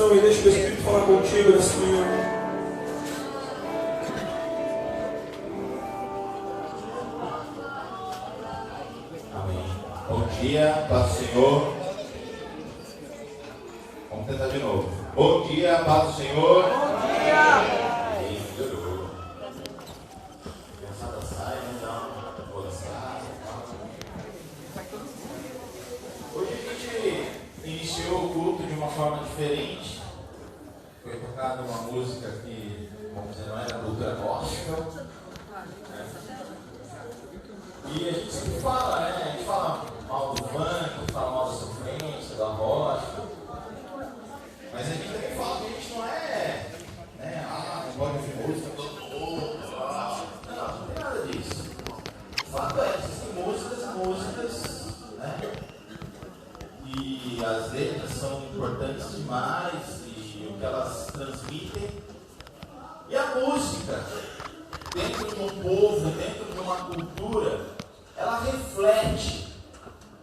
coração e deixa o Espírito falar contigo nessa manhã. Amém. Bom dia, paz do Senhor. Vamos tentar de novo. Bom dia, paz do Senhor. Bom dia. Melhorou. A criançada sai, então. Vou dançar. Hoje a gente iniciou o culto de uma forma diferente. Foi tocada uma música que, vamos dizer, não era cultura gospel. E a gente sempre fala, né? A gente fala mal do funk, fala mal da sofrência, da rocha. Mas a gente também fala que a gente não é, né? Não pode ouvir música todo mundo. Não tem nada disso. O fato é, existem músicas, né? E as letras são importantes demais, e o que elas transmitem. E a música, dentro de um povo, dentro de uma cultura, ela reflete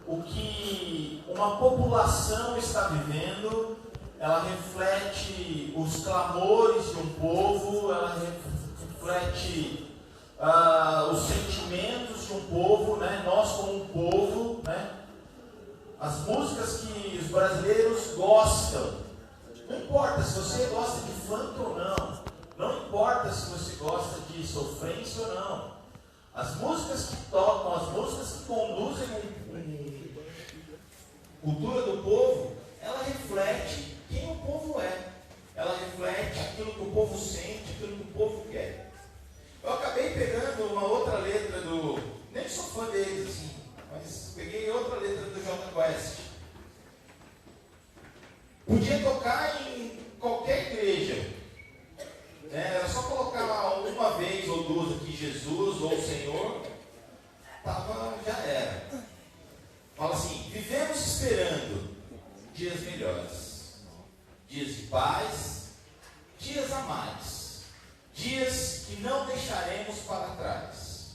o que uma população está vivendo, ela reflete os clamores de um povo, ela reflete os sentimentos de um povo, né? Nós como um povo, né? As músicas que os brasileiros gostam, não importa se você gosta de funk ou não, não importa se você gosta de sofrência ou não, as músicas que tocam, as músicas que conduzem a cultura do povo, ela reflete quem o povo é, ela reflete aquilo que o povo sente, aquilo que o povo quer. Eu acabei pegando uma outra letra do, nem sou fã deles assim, mas peguei outra letra do Jota Quest. Podia tocar em qualquer igreja, né? Era só colocar uma vez ou duas aqui Jesus ou Senhor, já era. Fala assim: vivemos esperando dias melhores, dias de paz, dias a mais, dias que não deixaremos para trás.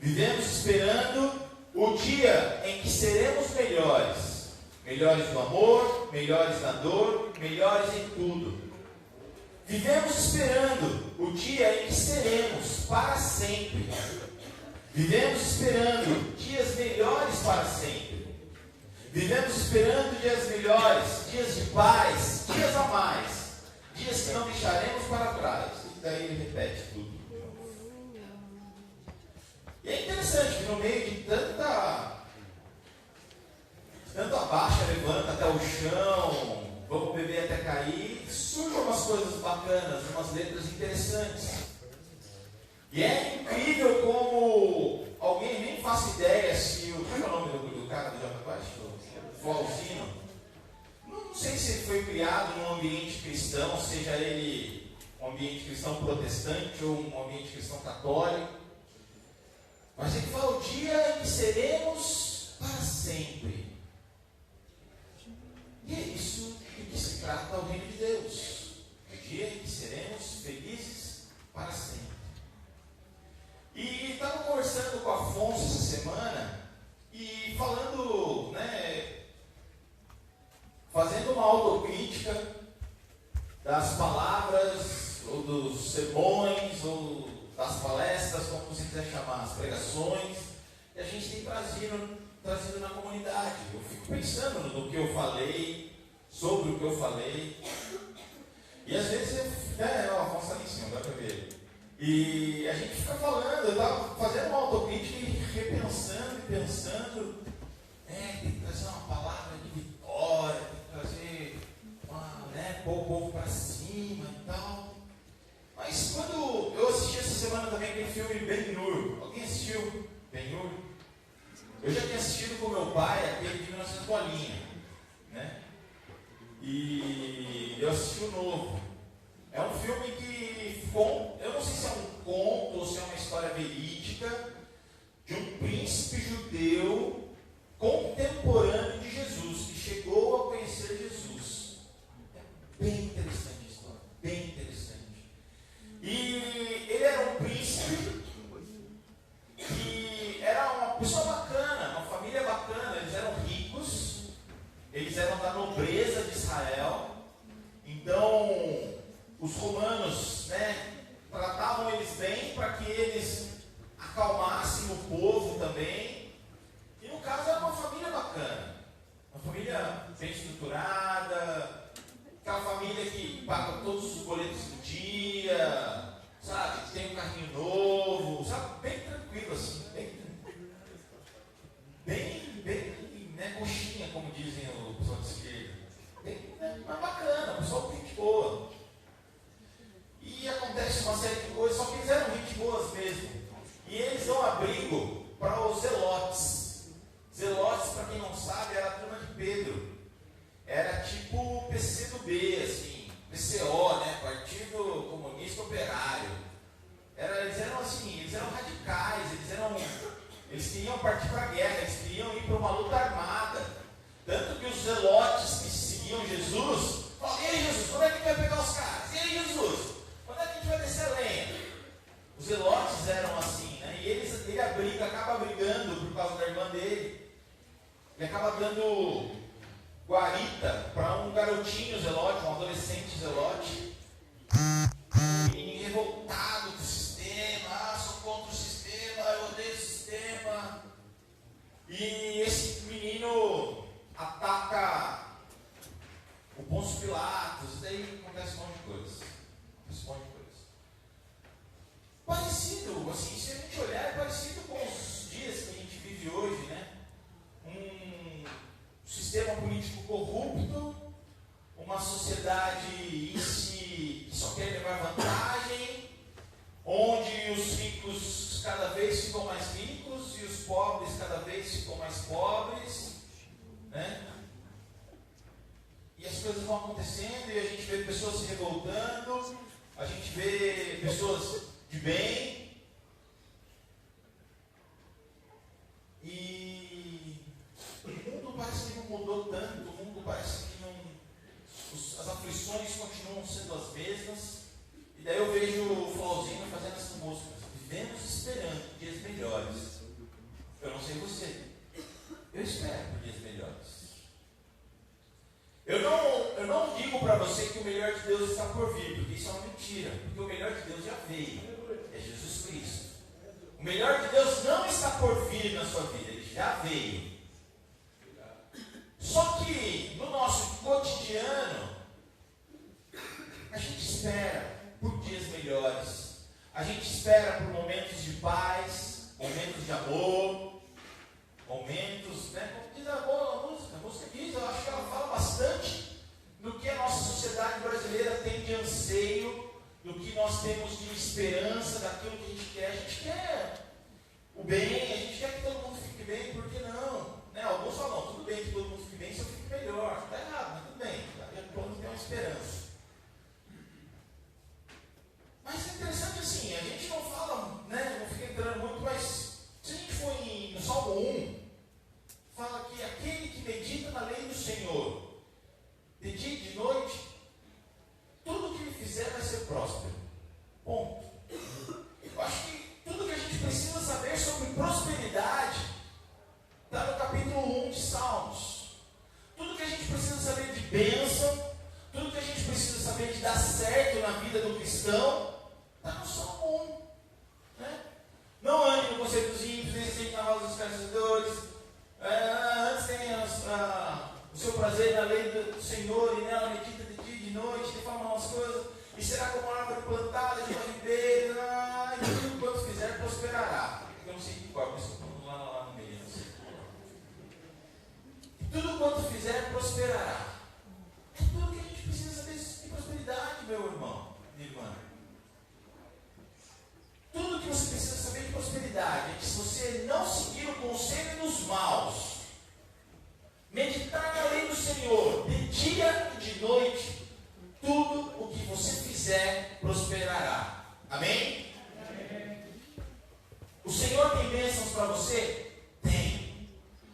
Vivemos esperando o dia em que seremos melhores, melhores no amor, melhores na dor, melhores em tudo. Vivemos esperando o dia em que seremos para sempre. Vivemos esperando dias melhores para sempre. Vivemos esperando dias melhores, dias de paz, dias a mais, dias que não deixaremos para trás. E daí ele repete tudo. E é interessante que no meio de tanto abaixa, levanta até o chão, vamos beber até cair, surgem umas coisas bacanas, umas letras interessantes. E é incrível como alguém nem faz ideia se o. Qual é o nome do cara do Jota Quest? O Flauzino. Não sei se ele foi criado num ambiente cristão, seja ele um ambiente cristão protestante ou um ambiente cristão católico. Mas ele fala o dia em que seremos para sempre. E é isso de que se trata o reino de Deus. O dia em que seremos felizes para sempre. E estava conversando com o Afonso essa semana e falando, né, fazendo uma autocrítica das palavras, ou dos sermões, ou das palestras, como você quiser chamar, as pregações, que a gente tem trazido na comunidade. Eu fico pensando no que eu falei, sobre o que eu falei, e às vezes, o Afonso está ali em cima, dá para ver. E a gente fica falando, eu estava fazendo uma autocrítica e repensando e pensando, tem que trazer uma palavra de vitória, tem que trazer pôr o povo para cima e tal. Mas quando eu assisti essa semana também aquele filme Ben-Hur, alguém assistiu Ben-Hur? Eu já tinha assistido com meu pai aquele de 1900 bolinha, né? E eu assisti o novo. É um filme que, eu não sei se é um conto ou se é uma história verídica, de um príncipe judeu contemporâneo de Jesus, que chegou a conhecer Jesus. É bem interessante a história, bem interessante. E ele era um príncipe que era uma pessoa bacana, uma família bacana, eles eram ricos, eles eram da nobreza de Israel. Então, os romanos, né, tratavam eles bem para que eles acalmassem o povo também. E no caso era uma família bacana, uma família bem estruturada, aquela família que paga todos os boletos do dia, sabe, que tem um carrinho novo, sabe, bem tranquilo assim, bem, né, coxinha, como dizem o pessoal de esquerda, bem, né, mas bacana, o pessoal tem gente boa. E acontece uma série de coisas, só que eles eram gente boas mesmo. E eles dão abrigo para os zelotes. Zelotes, para quem não sabe, era a turma de Pedro. Era tipo PCdoB, assim, PCO, né? Partido Comunista Operário. Eles eram assim, eles eram radicais, eles queriam partir para a guerra, eles queriam ir para uma luta armada. Tanto que os zelotes que seguiam Jesus falavam: e aí, Jesus, quando é que a gente vai pegar os caras? E aí, Jesus, quando é que a gente vai descer a lenha? Os zelotes eram assim, né? E ele acaba brigando por causa da irmã dele. Ele acaba dando guarita para um garotinho zelote, um adolescente zelote. Um menino revoltado do sistema, sou contra o sistema, eu odeio o sistema. E esse menino ataca o Pôncio Pilatos, e daí acontece um monte de coisas. Parecido, assim, se a gente olhar, é parecido com os dias que a gente vive hoje, né? Um sistema político corrupto, uma sociedade em si que só quer levar vantagem, onde os ricos cada vez ficam mais ricos e os pobres cada vez ficam mais pobres, né? E as coisas vão acontecendo e a gente vê pessoas se revoltando, a gente vê pessoas de bem, e o mundo parece que não mudou tanto, o mundo parece que não, as aflições continuam sendo as mesmas. E daí eu vejo o Flauzinho fazendo essa música: vivemos esperando dias melhores. Eu não sei você, eu espero por dias melhores. Eu não digo para você que o melhor de Deus está por vir, porque isso é uma mentira, porque o melhor de Deus já veio, é Jesus Cristo. O melhor de Deus não está por vir na sua vida, ele já veio. Só que no nosso cotidiano, a gente espera por dias melhores, a gente espera por momentos de paz, momentos de amor, momentos, né, como diz a música diz, eu acho que ela fala bastante do que a nossa sociedade brasileira tem de anseio, do que nós temos de esperança, daquilo que a gente quer. A gente quer o bem, a gente quer que todo mundo fique bem, por que não? Né? Alguns falam: tudo bem que todo mundo fique bem se eu fique melhor. Está errado, mas tudo bem, pelo menos tem uma esperança. Mas é interessante assim, a gente não fala, né, não fica entrando muito, mas se a gente for no Salmo 1, fala que aquele que medita na lei do Senhor, de dia e de noite, tudo que ele fizer vai ser próspero. Ponto. Eu acho que tudo que a gente precisa saber sobre prosperidade está no capítulo 1 de Salmos. Tudo que a gente precisa saber de bênção, tudo que a gente precisa saber de dar certo na vida do cristão, está no Salmo 1. Né? Não ande no conceito dos ímpios, nem sempre na roda dos escarnecedores. Antes tem o seu prazer na lei do Senhor, e nela medita de dia e de noite, de forma umas coisas, e será como uma árvore plantada de uma ribeira, e tudo quanto fizer prosperará. Eu não sei que qual, mas estou lá no meio. E tudo quanto fizer prosperará. É tudo que a gente precisa saber de prosperidade, meu irmão, minha irmã. Tudo que você precisa saber de prosperidade é que se você não seguir o conselho dos maus, meditar na lei do Senhor de dia e de noite, tudo o que você fizer prosperará. Amém? Amém. O Senhor tem bênçãos para você? Tem.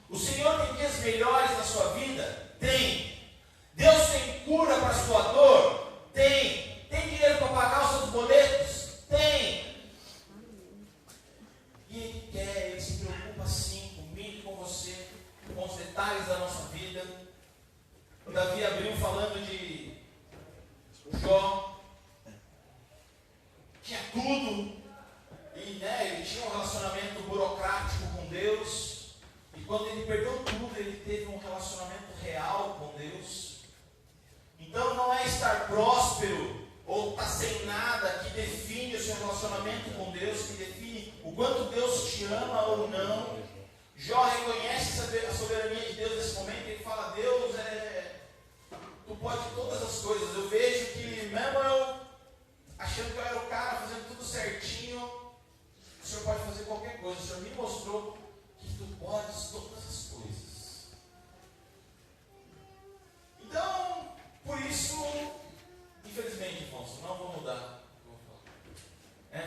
O Senhor tem dias melhores na sua vida? Tem. Deus tem cura para a sua dor? Tem. Tem dinheiro para pagar os seus boletos? Tem. E Ele quer, Ele se preocupa assim comigo, com você, com os detalhes da nossa vida. O Davi abriu falando de Jó tinha tudo, e ele tinha um relacionamento burocrático com Deus, e quando ele perdeu tudo, ele teve um relacionamento real com Deus. Então não é estar próspero ou estar sem nada que define o seu relacionamento com Deus, que define o quanto Deus te ama ou não. Jó reconhece a soberania de Deus nesse momento, ele fala: Deus, tu pode todas as coisas. Eu vejo que mesmo eu achando que eu era o cara, fazendo tudo certinho, o Senhor pode fazer qualquer coisa. O Senhor me mostrou que tu podes todas as coisas. Então, por isso, infelizmente, Afonso, não vou mudar.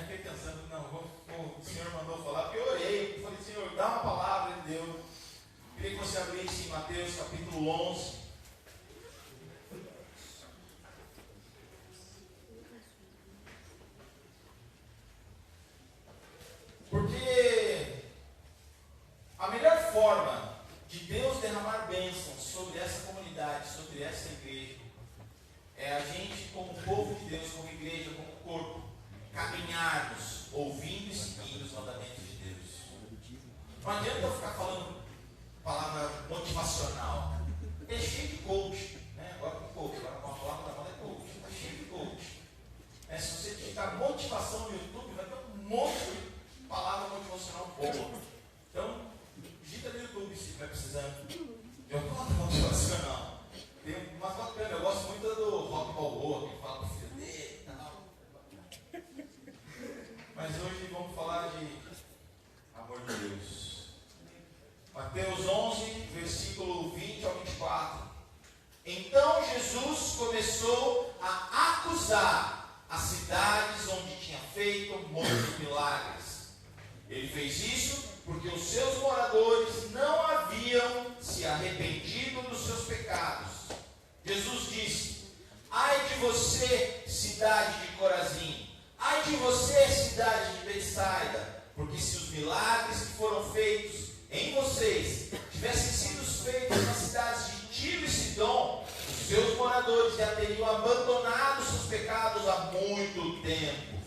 Fiquei pensando, o Senhor mandou falar, porque eu orei, falei: Senhor, dá uma palavra, Ele deu. Queria que você abrisse em Mateus capítulo 11. Porque a melhor forma de Deus derramar bênçãos sobre essa comunidade, sobre essa igreja, é a gente, como povo de Deus, como igreja, como corpo, caminharmos, ouvindo e seguindo os mandamentos de Deus. Não adianta eu ficar falando palavra motivacional. É cheio de coach, né? Agora com coach, agora com a palavra da moda é coach. Está cheio de coach. Se você digitar motivação no YouTube, vai ter um monte de palavra motivacional boa. Então, digita no YouTube se estiver precisando de uma palavra motivacional. Tem umas bacanas, eu gosto muito do Rock Balboa, que fala do filho dele e tal. Mas hoje vamos falar de amor de Deus. Mateus 11, versículo 20 ao 24. Então Jesus começou a acusar as cidades onde tinha feito muitos milagres. Ele fez isso porque os seus moradores não haviam se arrependido dos seus pecados. Jesus disse: ai de você, cidade de Corazim! Ai de você, cidade de Betsaida! Porque se os milagres que foram feitos em vocês tivessem sido feitos nas cidades de Tiro e Sidom, os seus moradores já teriam abandonado seus pecados há muito tempo.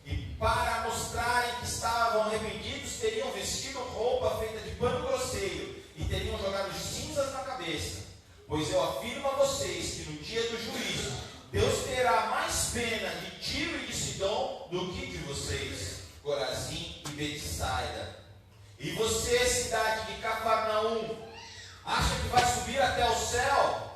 E para mostrarem que estavam arrependidos, teriam vestido roupa feita de pano grosseiro e teriam jogado cinzas na cabeça. Pois eu afirmo a vocês que no dia do juízo, Deus terá mais pena de Tiro e de Sidom do que de vocês, Corazim e Betsaida. E você, cidade de Cafarnaum, acha que vai subir até o céu?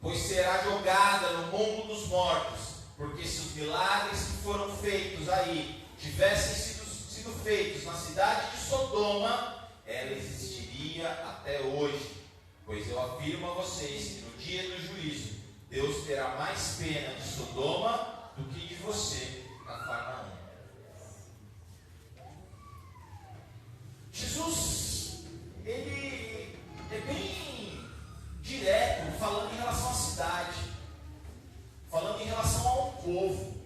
Pois será jogada no mundo dos mortos. Porque se os milagres que foram feitos aí tivessem sido feitos na cidade de Sodoma, ela existiria até hoje. Pois eu afirmo a vocês que no dia do juízo, Deus terá mais pena de Sodoma do que de você, Cafarnaum. Jesus, ele é bem direto, falando em relação à cidade, falando em relação ao povo.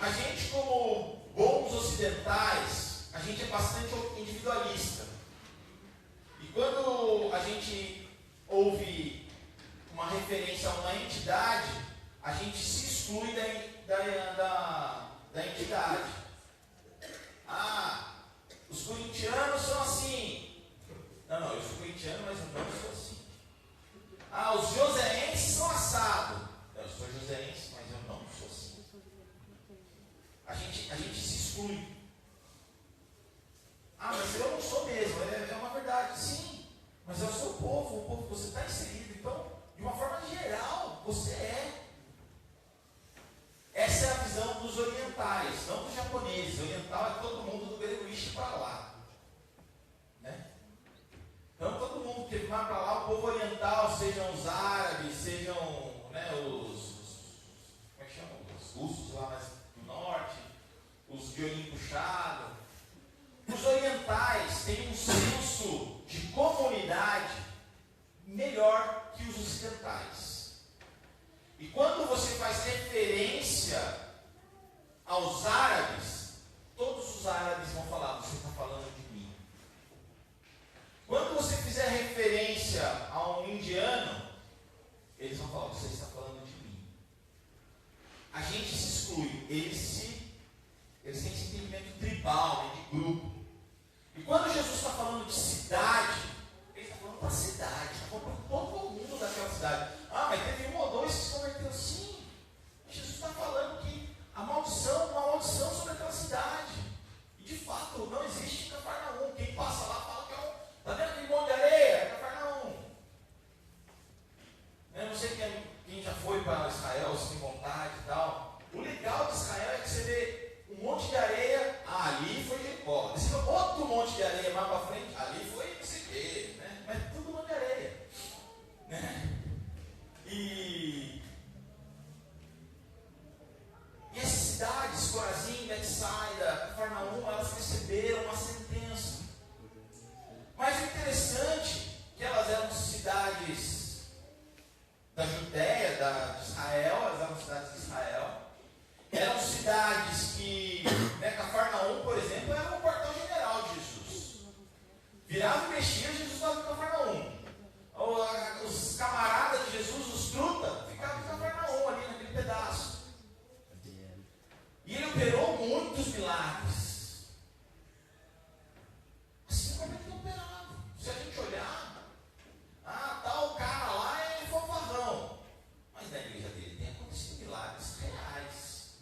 A gente, como bons ocidentais, a gente é bastante individualista. E quando a gente ouve uma referência a uma entidade, a gente se exclui da entidade. Os corintianos são assim. Não, eu sou corintiano, mas eu não sou assim. Os joseenses são assados. Eu sou joseense, mas eu não sou assim. A gente se exclui. Mas eu não sou mesmo. É uma verdade, sim. Mas é o seu povo, o povo que você está inserido. Então, de uma forma geral, você é. Essa é a visão dos orientais, não dos japoneses. Oriental é todo mundo do grego ishi para lá. Né? Então, todo mundo que vai para lá, o povo oriental, sejam os árabes, sejam como é que chamam? Os russos lá mais do norte, os de olhinho puxado. Os orientais têm um senso de comunidade melhor que os ocidentais. E quando você faz referência aos árabes, todos os árabes vão falar: você está falando de mim. Quando você fizer referência a um indiano, eles vão falar: você está falando de mim. a gente se exclui, eles têm esse entendimento tribal, né, de grupo. E quando Jesus está falando de cidade, ele está falando para a cidade, está falando para todo mundo daquela cidade. Ah, mas teve um ou dois que se converteram. Sim, Jesus está falando que uma maldição sobre aquela cidade. E de fato, não existe em Cafarnaum. Quem passa lá fala que é um. Está vendo aquele monte de areia? É Cafarnaum. Eu não sei quem já foi para Israel, se tem vontade e tal. O legal de Israel é que você vê um monte de areia. Ah, ali foi Jericó. Você vê outro monte de areia mais para frente. Ali foi não sei o quê, né? Mas tudo um monte de areia. Né? E essas cidades, Corazim, Betsaida, Cafarnaum, elas receberam uma sentença. Mas o interessante é que elas eram cidades da Judéia, de Israel, elas eram cidades de Israel. Eram cidades que, né, Cafarnaum, por exemplo, era o quartel-general de Jesus. Virava e mexia, Jesus estava em Cafarnaum. Os camaradas de Jesus, os truta, ficavam em Cafarnaum, ali naquele pedaço. E ele operou muitos milagres. Assim como ele operava. Se a gente olhar, tal cara lá é fanfarrão. Mas na igreja dele tem acontecido milagres reais.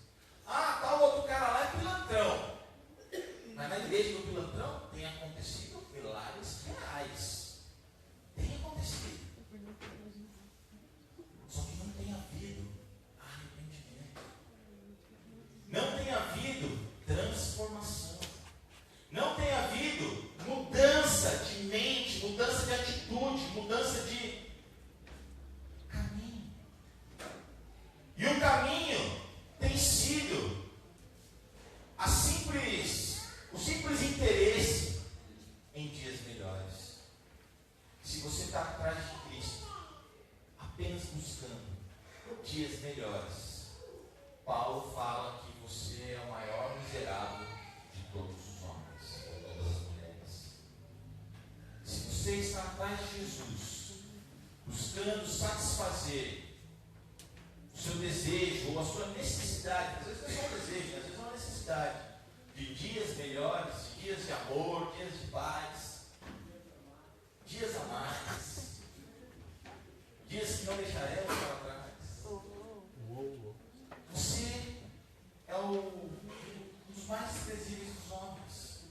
Tal outro cara lá é pilantrão. Mas na igreja do pilantrão tem acontecido milagres reais. Tem acontecido. Só que não tem havido arrependimento. Não tem havido transformação. Não tem havido mudança de mente, mudança de atitude, mudança de caminho. E o caminho tem sido o simples interesse em dias melhores. Se você está atrás de Cristo, apenas buscando dias melhores, Paulo fala que você é o maior miserável de todos os homens, ou todas as mulheres. Se você está atrás de Jesus, buscando satisfazer o seu desejo ou a sua necessidade, às vezes não é só um desejo, às vezes é uma necessidade de dias melhores, de dias de amor, dias de paz, dias a mais, dias que não deixaremos para trás. Você é um dos mais desprezíveis dos homens.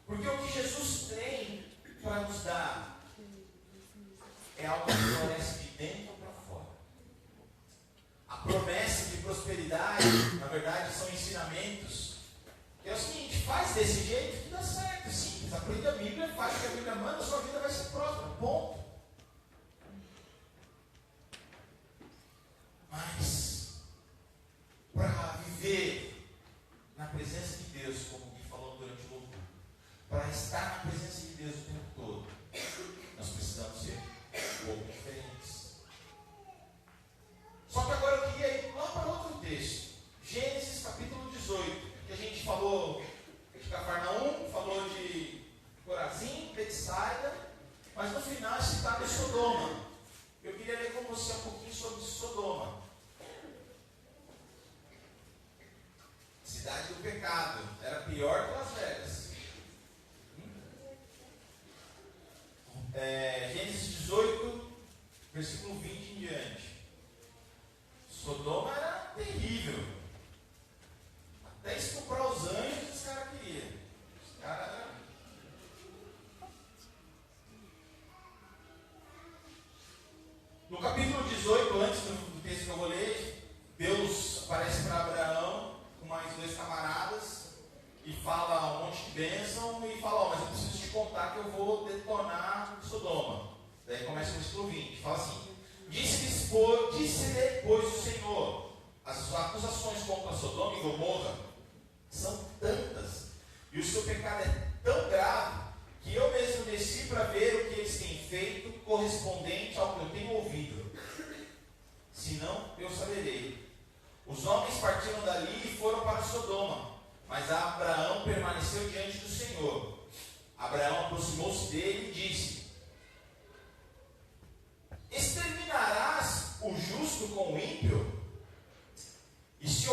Porque o que Jesus tem para nos dar é algo que floresce de dentro para fora. A promessa de prosperidade, na verdade, são ensinamentos que é o seguinte: faz desse jeito que dá certo, é simples. Aprende a Bíblia, faz o que a Bíblia manda, sua vida vai ser próspera. Ponto. Mas, para viver na presença de Deus, como o Gui falou durante o louvor, para estar na presença de Deus o tempo todo, nós precisamos ser um pouco diferentes. Só que agora eu queria ir lá para outro texto, Gênesis capítulo 18, que a gente falou de Cafarnaum, falou de Corazim, Betsaida, mas no final é citado Sodoma. Eu queria ler com você um pouquinho sobre Sodoma. Cidade do pecado, era pior que Las Vegas. Gênesis 18, versículo 20 em diante. Sodoma era terrível. Até estuprar os anjos os caras queriam. Os caras. No capítulo 18, antes do texto que eu vou ler, Deus aparece para Abraão com mais dois camaradas e fala um monte de bênção e fala: mas eu preciso te contar que eu vou detonar Sodoma. Daí começa o versículo 20, fala assim: disse-lhe, pois, o Senhor, as acusações contra Sodoma e Gomorra são tantas e o seu pecado é tão grave que eu mesmo desci para ver o que eles têm feito correspondente ao que eu tenho ouvido. Senão eu saberei. Os homens partiram dali e foram para Sodoma, mas Abraão permaneceu diante do Senhor. Abraão aproximou-se dele e disse: exterminarás o justo com o ímpio? E se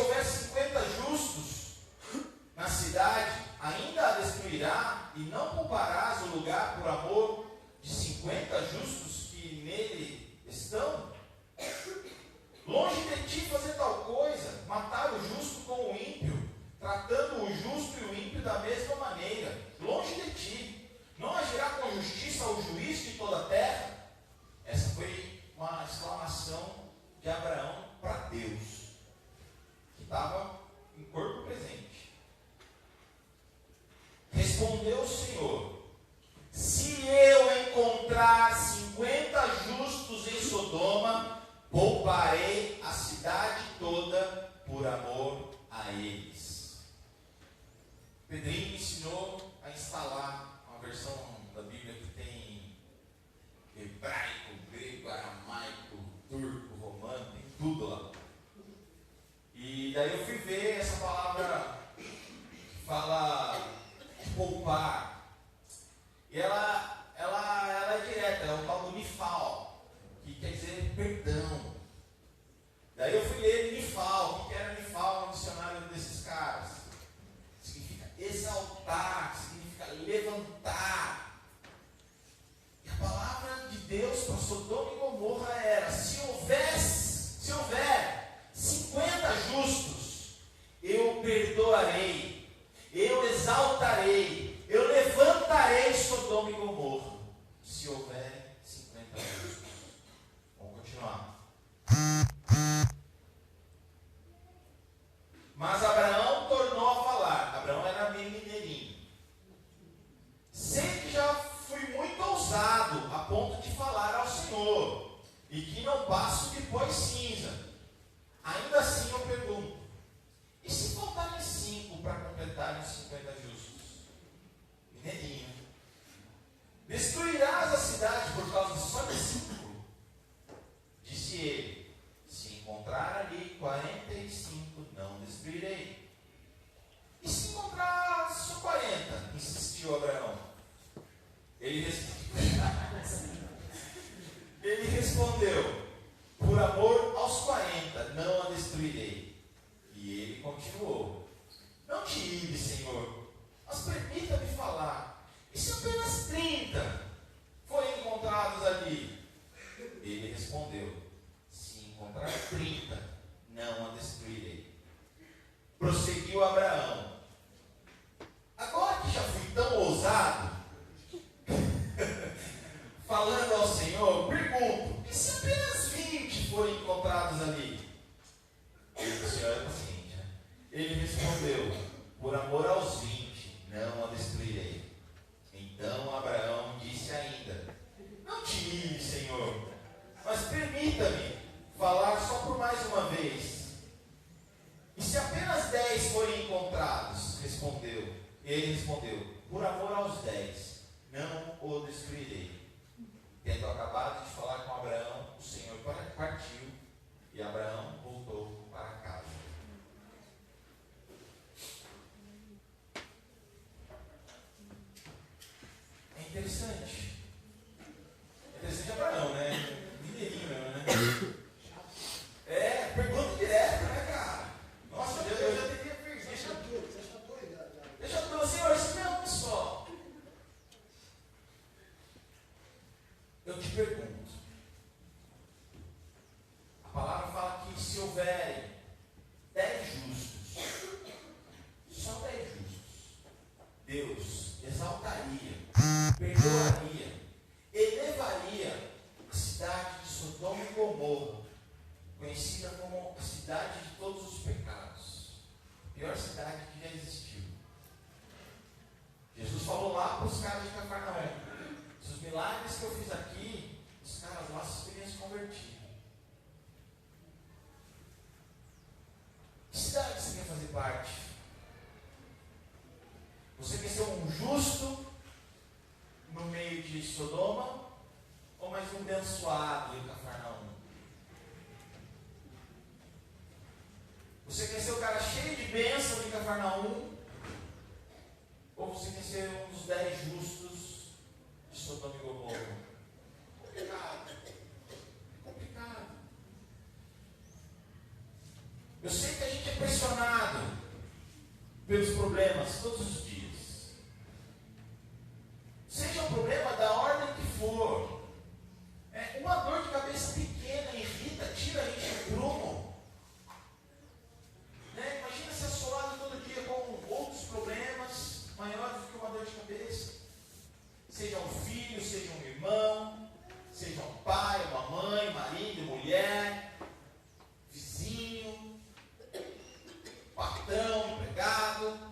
pouparei a cidade toda por amor a eles. Pedrinho me ensinou a instalar uma versão da Bíblia que tem hebraico, grego, aramaico, turco, romano, tem tudo lá. E daí eu fui ver essa palavra que fala de poupar. E ela é direta, é o tal do nifal, que quer dizer perdão. Daí eu fui ler nifal. O que era nifal no dicionário desses caras? Significa exaltar, significa levantar. E a palavra de Deus para Sodoma e Gomorra era: se houver 50 justos, eu perdoarei, eu exaltarei, eu levantarei Sodoma e Gomorra. Se houver 50 justos. Vamos continuar. Mas Abraão tornou a falar. Abraão era meio mineirinho. Sei que já fui muito ousado a ponto de falar ao Senhor, e que não passo de pó e cinza. Ainda assim eu pergunto: e se faltarem 5 para completarem os 50 justos? Mineirinho. Destruirás a cidade por causa só de 5? Disse ele: se encontrar ali 45, não destruirei. E se encontrar só 40? Insistiu Abraão. Ele respondeu: por amor aos 40, não a destruirei. E ele continuou: não te ires, Senhor, mas permita-me falar. E se apenas 30 forem encontrados ali? Ele respondeu: se encontrar 30, não a destruirei. Prosseguiu Abraão: agora que já fui tão ousado, falando ao Senhor, pergunto: e se apenas 20 forem encontrados ali? O Senhor é paciente, né? Ele respondeu: por amor aos 20, não a destruirei. Então Abraão disse ainda: não te ires, Senhor, mas permita-me falar só por mais uma vez. E se apenas 10 forem encontrados? Ele respondeu: por amor aos 10, não o destruirei. Tendo acabado de falar com Abraão, o Senhor partiu, e Abraão voltou para casa. É interessante. Abraão, né? Mineirinho, né? Pergunta direta, né, cara? Nossa, eu já teria perdido. Deixa eu Senhor, isso mesmo só. Eu te pergunto. A palavra fala que se houverem 10 justos, só 10 justos, Deus exaltaria, perdoaria, elevaria a cidade de Sodoma e Gomorra, conhecida como a cidade de todos os pecados, a pior cidade que já existiu. Jesus falou lá para os caras de Cafarnaum: se os milagres que eu fiz aqui, os caras lá teriam se convertido. Que cidade você quer fazer parte? Você quer ser um justo no meio de Sodoma, ou mais um abençoado em Cafarnaum? Você quer ser o cara cheio de bênção em Cafarnaum, ou você quer ser um dos 10 justos de Sodoma e Gomorra? Complicado. Eu sei que a gente é pressionado pelos problemas todos os dias. Seja um problema da ordem que for. Uma dor de cabeça pequena irrita, tira a gente do prumo. Imagina ser assolado todo dia com outros problemas maiores do que uma dor de cabeça. Seja um filho, seja um irmão, seja um pai, uma mãe, marido, mulher, vizinho, patrão, empregado.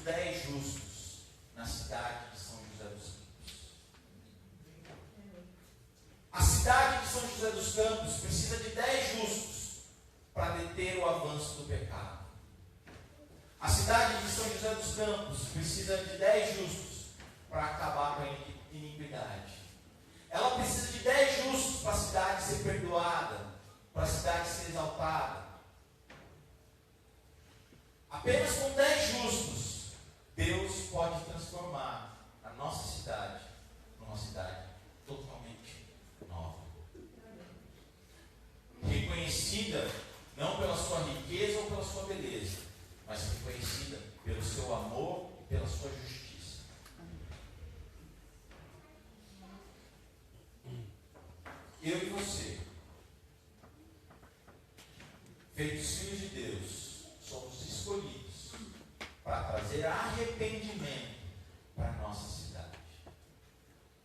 10 justos na cidade de São José dos Campos. A cidade de São José dos Campos precisa de 10 justos para deter o avanço do pecado. A cidade de São José dos Campos precisa de 10 justos para acabar com a iniquidade. Ela precisa de 10 justos para a cidade ser perdoada, para a cidade ser exaltada. Apenas com 10 justos, Deus pode transformar a nossa cidade numa cidade totalmente nova. Reconhecida não pela sua riqueza ou pela sua beleza, mas reconhecida pelo seu amor e pela sua justiça. Eu e você, feitos filhos de Deus, somos escolhidos para trazer arrependimento para a nossa cidade.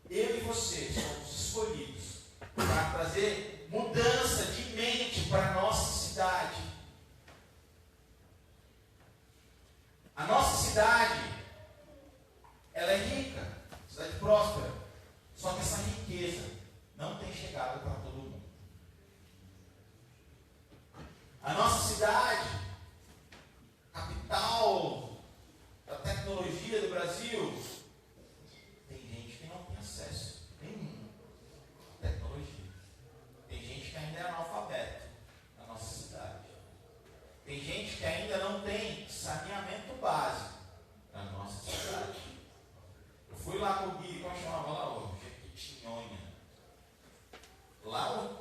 Eu e você somos escolhidos para trazer mudança de mente para a nossa cidade. A nossa cidade, ela é rica, cidade próspera, só que essa riqueza não tem chegado para todo mundo. A nossa cidade, capital da tecnologia do Brasil, tem gente que não tem acesso nenhum à tecnologia. Tem gente que ainda é analfabeto na nossa cidade. Tem gente que ainda não tem saneamento básico na nossa cidade. Eu fui lá com o Gui, como chamava lá hoje? Jequitinhonha. Lá,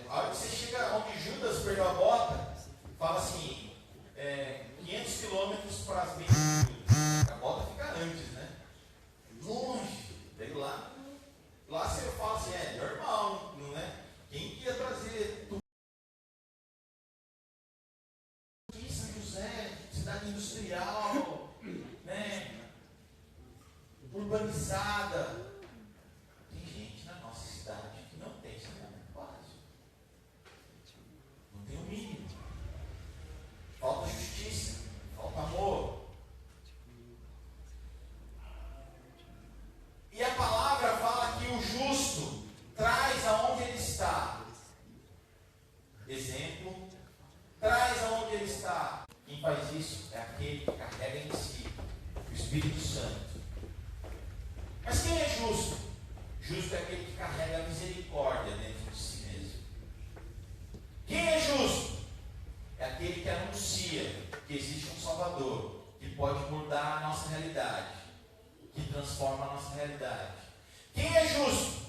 a hora que você chega onde Judas perdeu a bota, fala assim, 500 quilômetros para as bênçãos de Judas. A bota fica antes, né? Longe. Daí lá você fala assim, normal, não é? Quem queria trazer tudo aqui, São José, cidade industrial, né? Urbanizada. Que não tem saneamento básico. Não tem o mínimo. Falta justiça, falta amor. E a palavra fala que o justo traz aonde ele está. Exemplo, traz aonde ele está. Quem faz isso é aquele que carrega em si o Espírito Santo. Mas quem é justo? Justo é aquele que carrega a misericórdia dentro de si mesmo. Quem é justo? É aquele que anuncia que existe um Salvador, que pode mudar a nossa realidade, que transforma a nossa realidade. Quem é justo?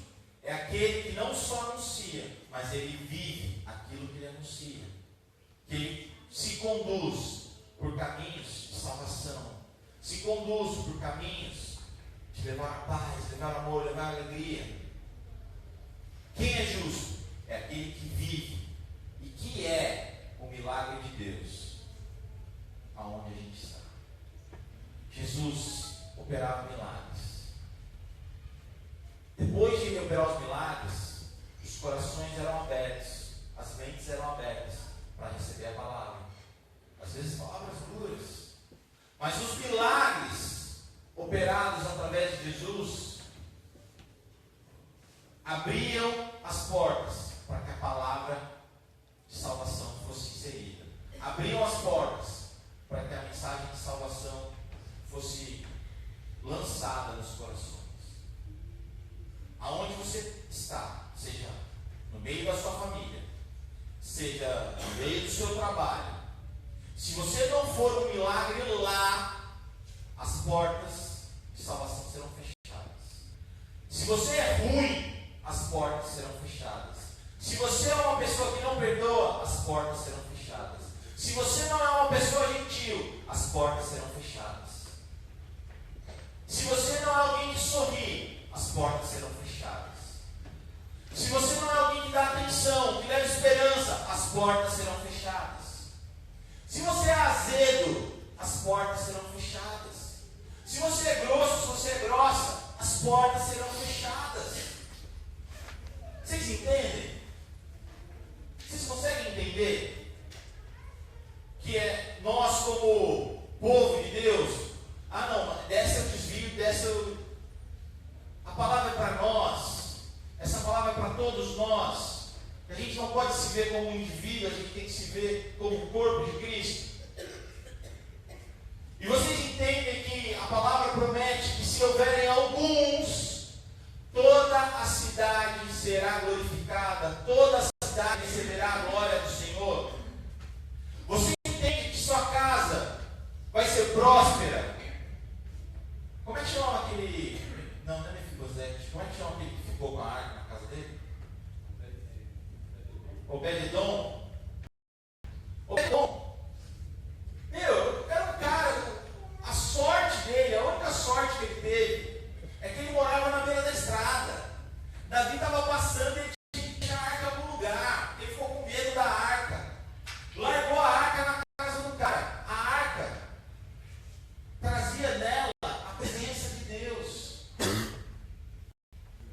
É aquele que não só anuncia, mas ele vive aquilo que ele anuncia. Que ele se conduz por caminhos de salvação, se conduz por caminhos de levar paz, levar amor, levar alegria. Quem é justo? É aquele que vive e que é o milagre de Deus aonde a gente está. Jesus operava milagres. Depois de operar os milagres, os corações eram abertos, as mentes eram abertas para receber a palavra. Às vezes palavras duras, mas os milagres operados através de Jesus abriam as portas para que a palavra de salvação fosse inserida. Abriam as portas para que a mensagem de salvação fosse lançada nos corações. Aonde você está, seja no meio da sua família, seja no meio do seu trabalho, se você não for um milagre lá, as portas de salvação serão fechadas. Se você é ruim, as portas serão fechadas. Se você é uma pessoa que não perdoa, as portas serão fechadas. Se você não é uma pessoa gentil, as portas serão fechadas. Se você não é alguém que sorri, as portas serão fechadas. Se você não é alguém que dá atenção, que leva esperança, as portas serão fechadas. Se você é azedo, as portas serão fechadas. Se você é grosso, se você é grossa, as portas serão fechadas. Vocês entendem? Vocês conseguem entender? Que é nós como povo de Deus. Ah não, dessa eu desvio, dessa eu... A palavra é para nós. Essa palavra é para todos nós. A gente não pode se ver como um indivíduo, a gente tem que se ver como o corpo de Cristo. E vocês entendem que a palavra promete que se houverem alguns, toda a cidade será glorificada, toda a cidade receberá a glória do Senhor. Você entende que sua casa vai ser próspera? Como é que chama aquele... Não é Mefibosete. Como é que chama aquele que ficou com a arca na casa dele? Obed-edom. Obed-edom. Meu, era um cara, a sorte dele, a única sorte que ele teve, é que ele morava na beira da estrada. Davi estava passando e ele tinha que deixar a arca em algum lugar. Ele ficou com medo da arca. Largou a arca na casa do cara. A arca trazia nela a presença de Deus.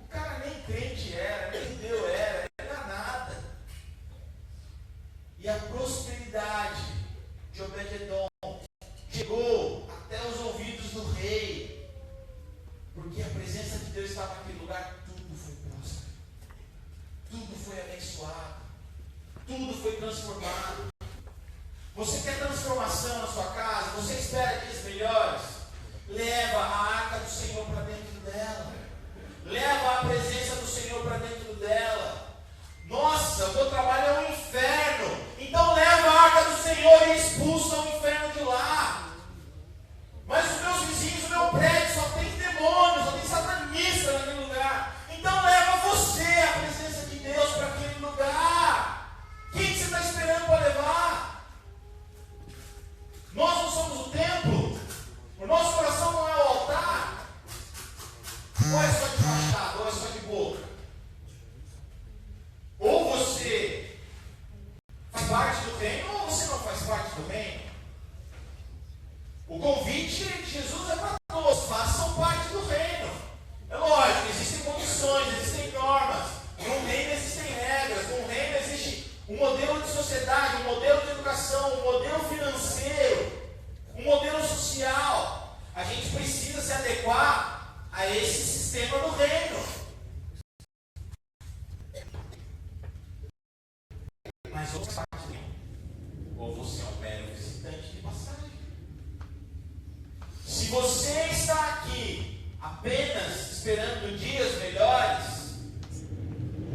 O cara nem crente era, nem Deus era, não era nada. E a prosperidade de Obed-edom chegou até os ouvidos do rei, porque a presença de Deus estava naquele lugar. Tudo foi próspero, tudo foi abençoado, tudo foi transformado. Você quer transformação na sua casa? Você espera dias melhores? Leva a arca do Senhor para dentro dela, leva a presença do Senhor para dentro dela. Nossa, o teu trabalho é um inferno, então leva a arca do Senhor e expulsa o inferno de lá. Mas os meus vizinhos, o meu prédio só tem demônios, só tem satanista naquele lugar. Então leva você a presença de Deus para aquele lugar. Quem que você está esperando para levar? Nós não somos o templo. O nosso coração não é o altar. Ou é só de fachada, ou é só de boca. Ou você faz parte do reino, ou você não faz parte do reino. O convite de Jesus é para todos, façam parte do reino. É lógico, existem condições, existem normas. Num reino existem regras, num reino existe um modelo de sociedade, um modelo de educação, um modelo financeiro, um modelo social. A gente precisa se adequar a esse sistema do reino. Mas ou você ou você é um mero visitante de passagem. Se você está aqui apenas esperando dias melhores,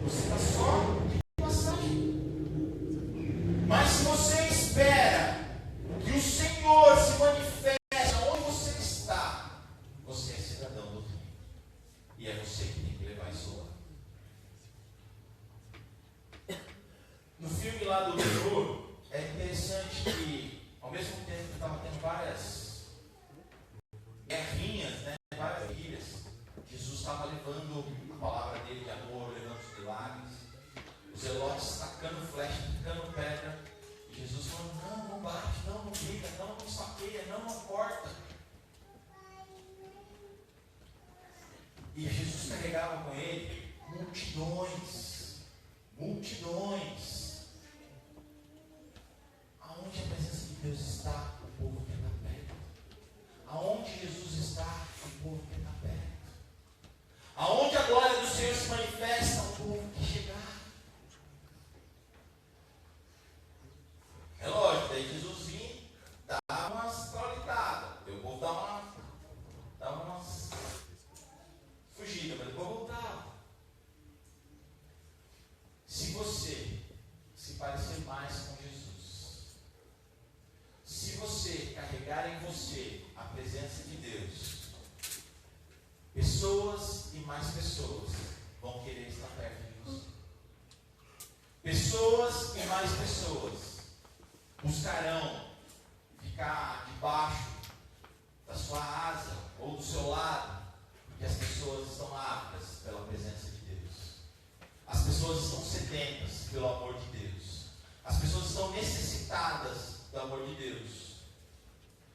você está só de passagem. Mas se você espera que o Senhor se manifeste onde você está, você é cidadão do reino. E é você que tem que levar isso lá. No filme lá do Ben-Hur, é interessante que, ao mesmo tempo que estava tendo várias guerrinhas, né, várias ilhas, Jesus estava levando a palavra dele de amor, levando os milagres, os zelotes tacando flecha, tacando pedra, e Jesus falando: não bate, não briga, não saqueia, não corta. E Jesus carregava com ele multidões. Aonde a presença de Deus está, o povo quer estar perto. Aonde Jesus está, o povo quer estar perto. Aonde a glória do Senhor se manifesta, o povo quer chegar. É lógico, daí Jesus vinha, dava umas traulitadas. O povo dava umas fugidas, mas depois voltava. Se você se parecer mais com Jesus, se você carregar em você a presença de Deus, pessoas e mais pessoas vão querer estar perto de você. Pessoas e mais pessoas buscarão ficar debaixo da sua asa ou do seu lado, porque as pessoas estão ávidas pela presença de Deus. As pessoas estão sedentas pelo amor de Deus. As pessoas estão necessitadas do amor de Deus.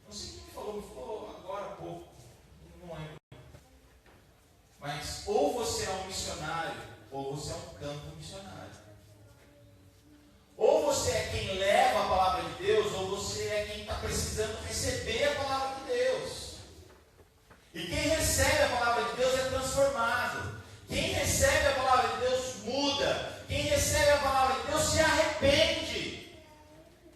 Não sei quem me falou agora há pouco, não lembro. Mas ou você é um missionário, ou você é um campo missionário. Ou você é quem leva a palavra de Deus, ou você é quem está precisando receber a recebe a palavra de Deus muda. Quem recebe a palavra de Deus se arrepende.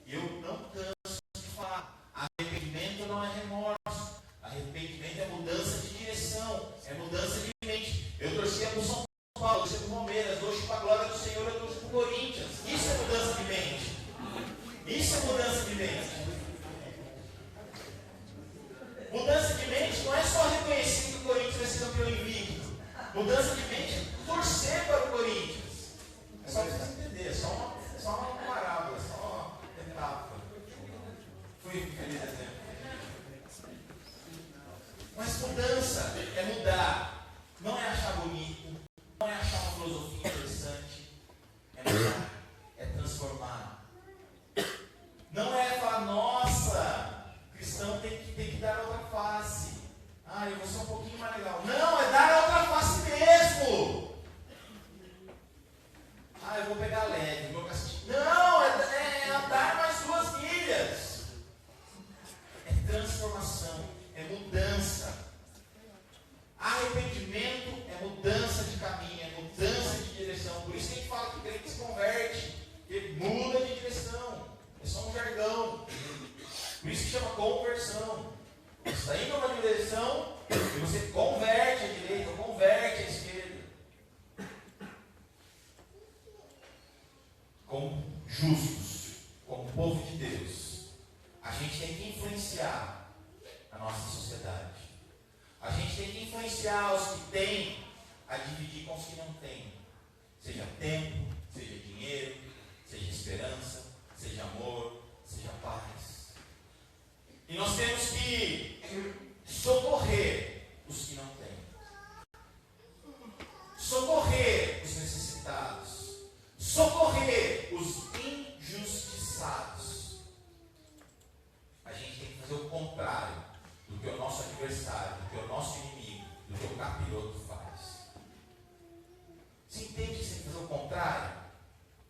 E eu não canso de falar. Arrependimento não é remorso. Arrependimento é mudança de direção. É mudança de mente. Eu torcia para o São Paulo, torcia para o Palmeiras. Hoje, para a glória do Senhor, eu torço para o Corinthians. Isso é mudança de mente. Isso é mudança de mente. Mudança de mente não é só reconhecer que o Corinthians vai ser campeão invicto. Mudança de mente é torcer para o Corinthians. É só para você entender, é só uma parábola, só uma metáfora. Fui feliz exemplo. Mas mudança é mudar. Não é achar bonito, não é achar uma filosofia interessante. É mudar, é transformar. Não é falar, nossa, cristão tem que dar outra face. Ah, eu vou ser um pouquinho mais legal. Não, é dar a outra face mesmo. Ah, eu vou pegar leve, vou castigo. Não, é andar mais 2 milhas. É transformação, é mudança. Arrependimento é mudança de caminho, é mudança de direção. Por isso que a gente fala que o crente se converte, que muda de direção. É só um jargão. Por isso que chama conversão. Você está indo numa direção e você converte à direita, converte à esquerda. Como justos, como povo de Deus, a gente tem que influenciar a nossa sociedade. A gente tem que influenciar os que têm a dividir com os que não têm. Seja tempo, seja dinheiro, seja esperança, seja amor, seja paz. E nós temos que socorrer os que não têm. Socorrer os necessitados. Socorrer os injustiçados. A gente tem que fazer o contrário do que o nosso adversário, do que o nosso inimigo, do que o capiroto faz. Você entende que você tem que fazer o contrário?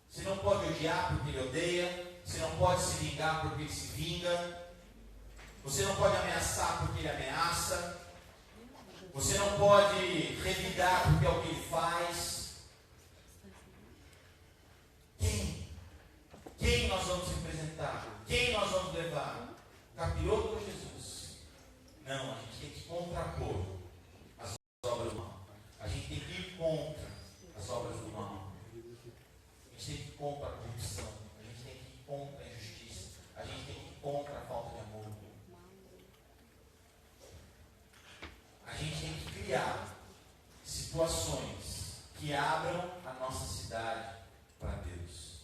Você não pode odiar porque ele odeia. Você não pode se vingar porque ele se vinga. Você não pode ameaçar porque ele ameaça. Você não pode revidar porque é o que ele faz. Quem nós vamos representar? Quem nós vamos levar? Capiroto ou Jesus? Não, a gente tem que contrapor as obras do mal. A gente tem que ir contra as obras do mal. A gente tem que ir contra a corrupção. A gente tem que ir contra a injustiça. A gente tem que ir contra a falta de amor. A gente tem que criar situações que abram a nossa cidade para Deus.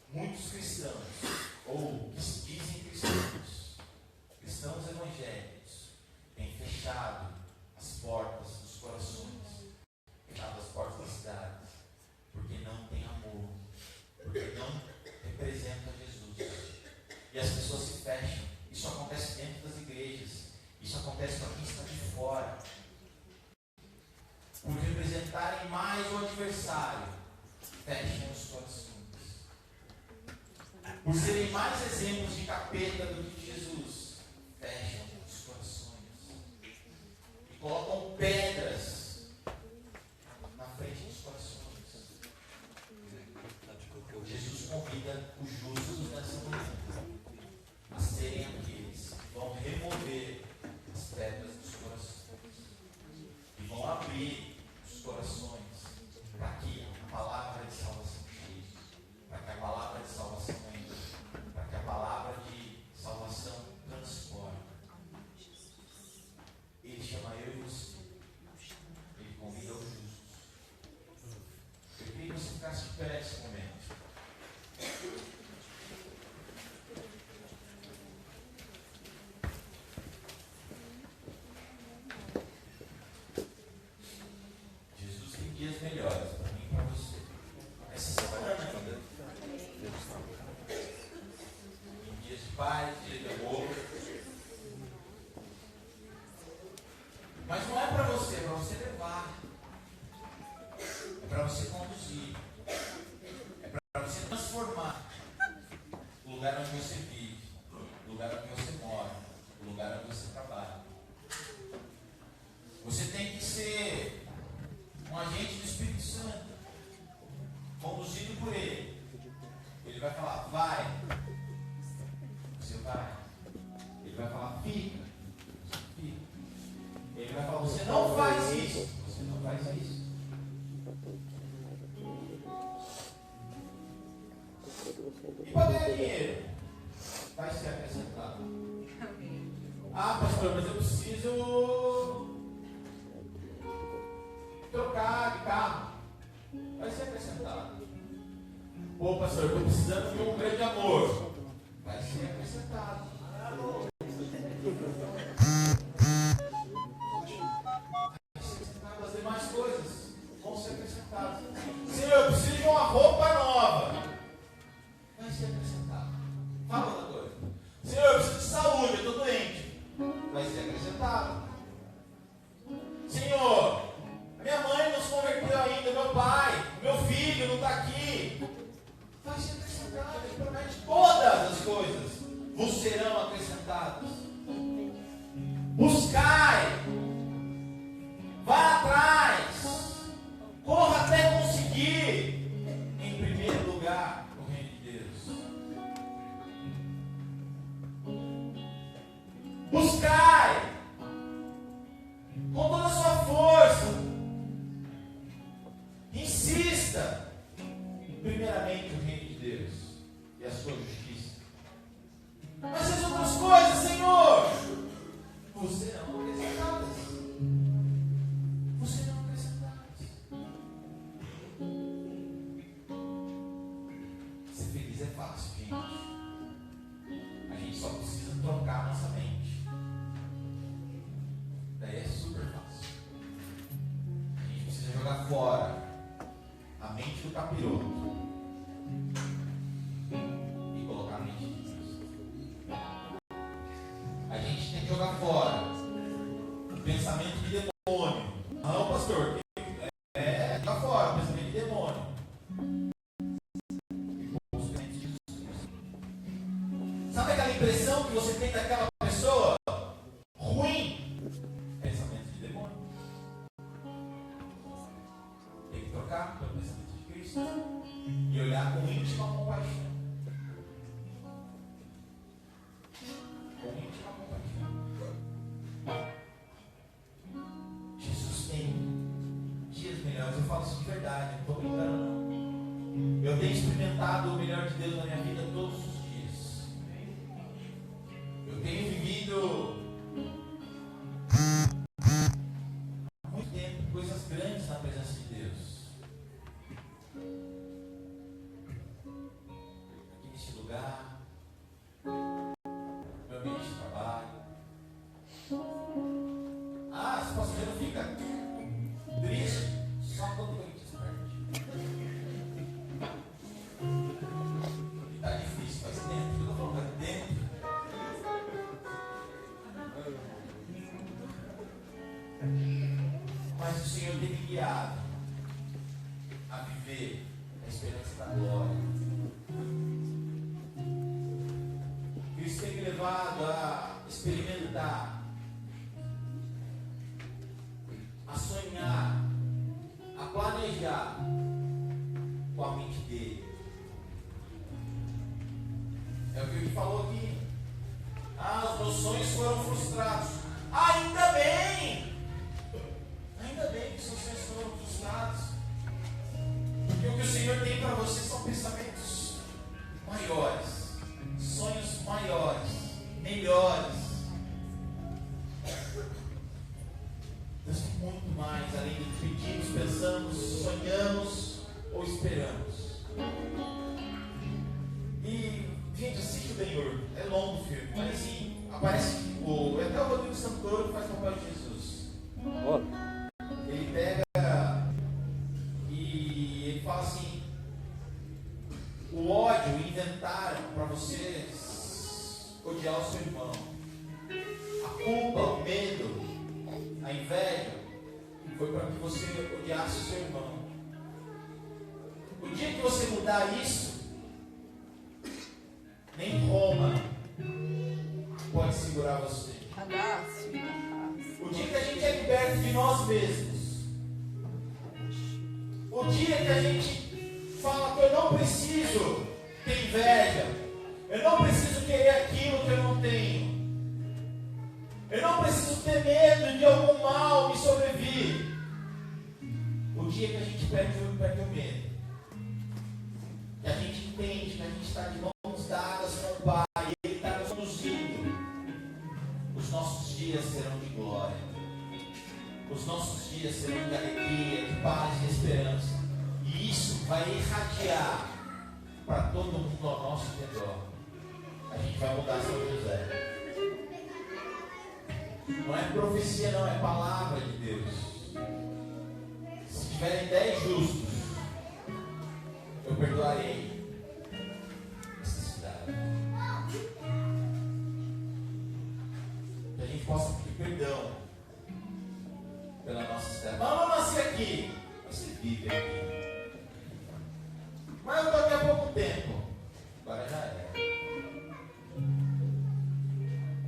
Muitos cristãos, ou que se dizem cristãos evangélicos, têm fechado as portas dos corações, fechado as portas da cidade, porque não tem amor, porque não representa Jesus. E as pessoas se fecham. Isso acontece dentro das igrejas. Isso acontece para quem está de fora. Por representarem mais o adversário, fecham os corações. Por serem mais exemplos de capeta do que de Jesus, fecham os corações. E colocam pedras na frente dos corações. Jesus convida os justos nessa manhã a serem aqueles que vão remover as pedras dos corações e vão abrir os corações para que a palavra de salvação chegue, para que a palavra de salvação entre, para que a palavra de salvação transforme. Ele chama eu e você. Ele convida os justos. Eu queria que você ficasse de pé nesse momento. Jesus tem dias melhores para mim e para você. Essa semana ainda. Em dias de paz, dias de amor. Mas não é para você, é para você levar. É para você conduzir. É para você transformar o lugar onde você vive, o lugar onde você mora, o lugar onde você trabalha. Você tem que ser Você não faz isso. Você não faz isso. E para ganhar dinheiro? Vai ser acrescentado. Ah, pastor, mas eu preciso trocar de carro. Vai ser acrescentado. Pô, pastor, eu estou precisando de um grande amor. Vai ser acrescentado. As demais coisas vão ser acrescentadas. Senhor, eu preciso de uma roupa nova. Vai ser acrescentado. Fala outra coisa. Senhor, eu preciso de saúde, eu estou doente. Vai ser acrescentado. Senhor, minha mãe não se converteu ainda, meu pai, meu filho não está aqui. Vai ser acrescentado. Ele promete todas as coisas vos serão acrescentadas. Buscai, vá atrás, corra até conseguir, em primeiro lugar, o reino de Deus. Buscai, com toda a sua força, insista, primeiramente o reino de Deus e a sua justiça. Mas as outras coisas, Senhor, você não acrescentadas. Você não acrescentadas. Ser feliz é fácil, gente. A gente só precisa trocar nossa mente. Daí é super fácil. A gente precisa jogar fora a mente do capiroto e colocar a mente de Deus. A gente tem que jogar fora o pensamento de demônio. Não, pastor, joga fora o pensamento de demônio. Sabe aquela impressão que você tem daquela pessoa ruim? Pensamento de demônio. Tem que trocar pelo pensamento de Cristo e olhar com íntima compaixão. Com íntima compaixão. Jesus tem dias melhores. Eu falo isso de verdade, não estou brincando não. Eu tenho experimentado o melhor de Deus na minha vida todos os dias. Eu tenho vivido há muito tempo coisas grandes na presença de Deus. Aqui nesse lugar, meu ambiente de trabalho. Ah, se você não fica triste só quando o Corinthians perde. E tá difícil, faz tempo que eu tô falando, dentro. Mas o Senhor tem me guiado a viver a esperança da glória. Isso tem me levado a experimentar, a sonhar, a planejar com a mente dele. É o que ele falou aqui. Ah, os meus sonhos foram frustrados. Ainda bem! Ainda bem que os seus sonhos foram frustrados. Porque o que o Senhor tem para você são pensamentos maiores, sonhos maiores, melhores. Deus tem muito mais além do que pedimos, pensamos, sonhamos ou esperamos. E, gente, assiste o Ben-Hur. É longo o filme, mas assim, aparece até o Rodrigo Santoro que faz o papel de Jesus. Ele pega e ele fala assim: o ódio inventaram para você odiar o seu irmão. A culpa, o medo, a inveja foi para que você odiasse o seu irmão. O dia que você mudar isso, nem Roma pode segurar você. O dia que a gente é liberto de nós mesmos, o dia que a gente fala que eu não preciso ter inveja, eu não preciso querer aquilo que eu não tenho, eu não preciso preciso ter medo de algum mal me sobrevir. O dia que a gente perde o medo, que a gente entende que a gente está de mãos dadas com o Pai, e Ele está nos conduzindo, os nossos dias serão de glória, os nossos dias serão de alegria, de paz e esperança, e isso vai irradiar para todo mundo ao nosso redor. A gente vai mudar São José. Não é profecia não, é palavra de Deus. Se tiverem 10 justos, eu perdoarei essa cidade. Que a gente possa pedir perdão pela nossa cidade. Mas eu não nasci aqui. Você vive aqui. Mas eu estou aqui há pouco tempo. Agora já é.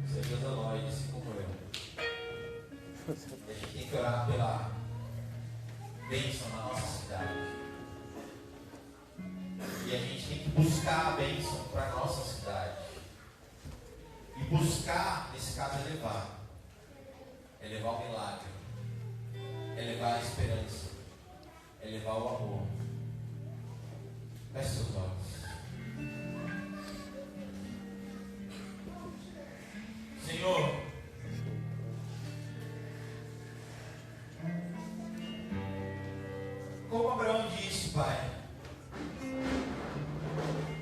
Seja Zanóide, assim como eu. A gente tem que orar pela bênção na nossa cidade. E a gente tem que buscar a bênção para a nossa cidade. E buscar, nesse caso, é levar. É levar o milagre. É levar a esperança. É levar o amor. Feche seus olhos. Senhor, como Abraão disse, Pai,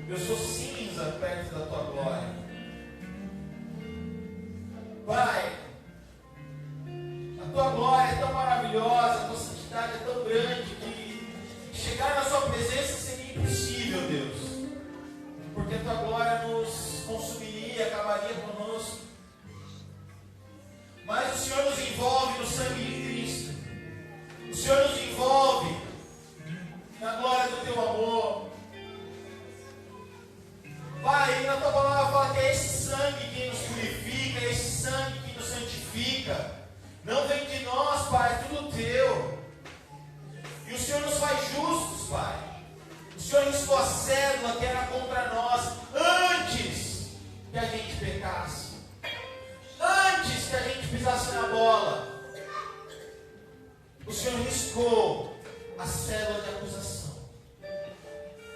eu sou cinza perto da Tua glória. Pai, a Tua glória é tão maravilhosa, a Tua santidade é tão grande que chegar na Sua presença seria impossível, Deus, porque a Tua glória nos consumiria, acabaria conosco. Mas o Senhor nos envolve no sangue de Cristo. O Senhor nos envolve na glória do Teu amor. Pai, na Tua palavra fala que é esse sangue que nos purifica, é esse sangue que nos santifica. Não vem de nós, Pai, é tudo Teu. E o Senhor nos faz justos, Pai. O Senhor riscou a cédula que era contra nós antes que a gente pecasse. Antes que a gente pisasse na bola, o Senhor riscou a cédula de acusação,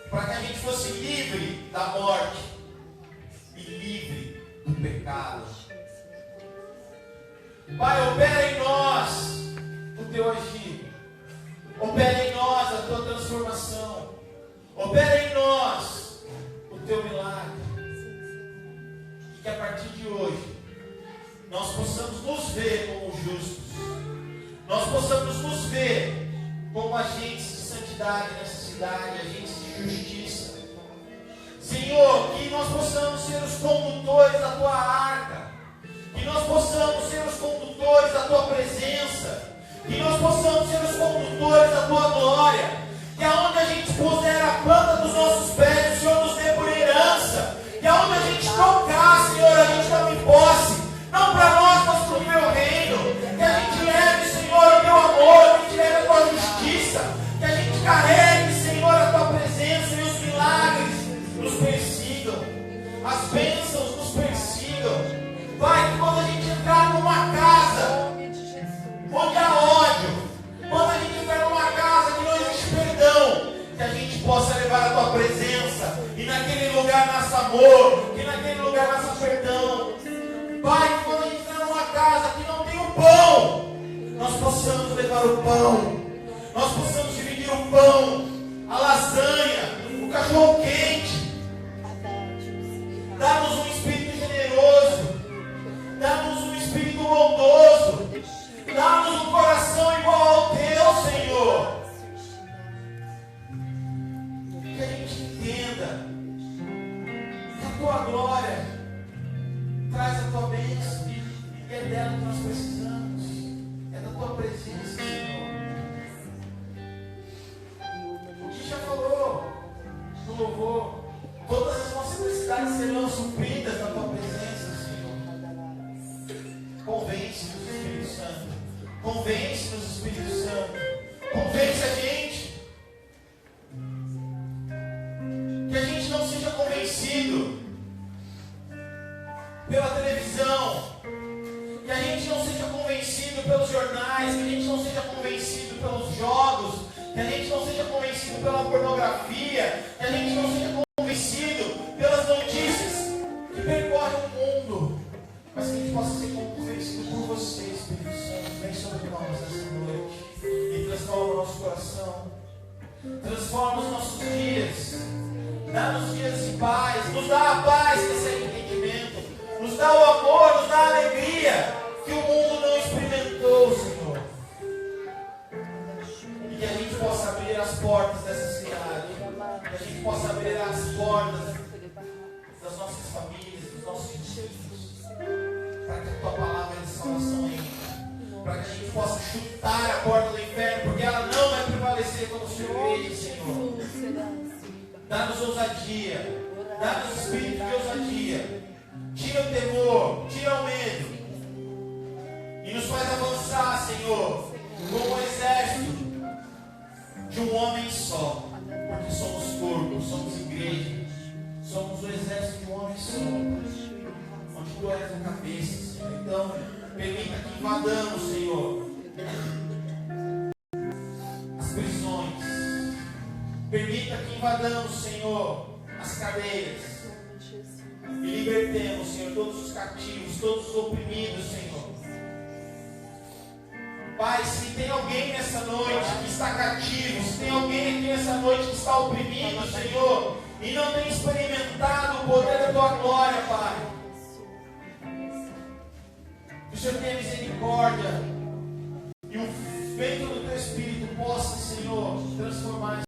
para que a gente fosse livre da morte e livre do pecado. Pai, opera em nós o Teu agir, opera em nós a Tua transformação, opera em nós o Teu milagre, e que a partir de hoje nós possamos nos ver como justos, nós possamos nos ver como agentes de santidade nessa cidade, agentes de justiça. Senhor, que nós possamos ser os condutores da Tua arca, que nós possamos ser os condutores da Tua presença, que nós possamos ser os condutores da Tua glória, que aonde a gente puser a planta dos nossos pés, o Senhor nos dê por herança, que aonde a gente tocar, Senhor, a gente tome posse. Não para nós, mas para o Teu reino. Que a gente leve, Senhor, o Teu amor, que a gente leve a Tua justiça, que a gente carregue, Senhor, a Tua presença e os milagres nos persigam, as bênçãos nos persigam. Pai, que quando a gente entrar numa casa onde há ódio, quando a gente entrar numa casa que não existe perdão, que a gente possa levar a Tua presença e naquele lugar nasça amor, que naquele lugar nasça perdão. Pai, que quando a gente está numa casa que não tem o pão, nós possamos levar o pão, nós possamos dividir o pão, a lasanha, o cachorro quente. Dá-nos um espírito generoso, dá-nos um espírito bondoso, dá-nos um coração igual ao Teu, Senhor. Que a gente entenda que a Tua glória traz a Tua bênção, e é dela que nós precisamos, é da Tua presença, Senhor. O que já falou no louvor, todas as nossas necessidades serão supridas na Tua presença, Senhor. Convence-nos, Espírito Santo, convence-nos, Espírito Santo, convence a gente, que a gente não seja convencido pela televisão, que a gente não seja jornais, que a gente não seja convencido pelos jogos, que a gente não seja convencido pela pornografia, que a gente não seja convencido pelas notícias que percorrem o mundo, mas que a gente possa ser convencido por você, Espírito Santo. Vem sobre nós essa noite e transforma o nosso coração, transforma os nossos dias, dá-nos dias de paz, nos dá a paz que excede o entendimento, nos dá o amor, nos dá a alegria que o mundo não experimentou, Senhor. E que a gente possa abrir as portas dessa cidade, que a gente possa abrir as portas das nossas famílias, dos nossos filhos, para que a Tua palavra de salvação entre, para que a gente possa chutar a porta do inferno, porque ela não vai prevalecer como Sua igreja, Senhor. Dá-nos ousadia, dá-nos espírito de ousadia, tira o temor, tira o medo, e nos faz avançar, Senhor, como um exército de um homem só, porque somos corpo, somos igreja, somos o exército de um homem só, onde Tu és a cabeça, Senhor. Então, permita que invadamos, Senhor, as prisões, permita que invadamos, Senhor, as cadeias, e libertemos, Senhor, todos os cativos, todos os oprimidos, Senhor. Pai, se tem alguém nessa noite que está cativo, se tem alguém aqui nessa noite que está oprimido, Senhor, e não tem experimentado o poder da Tua glória, Pai, que o Senhor tenha misericórdia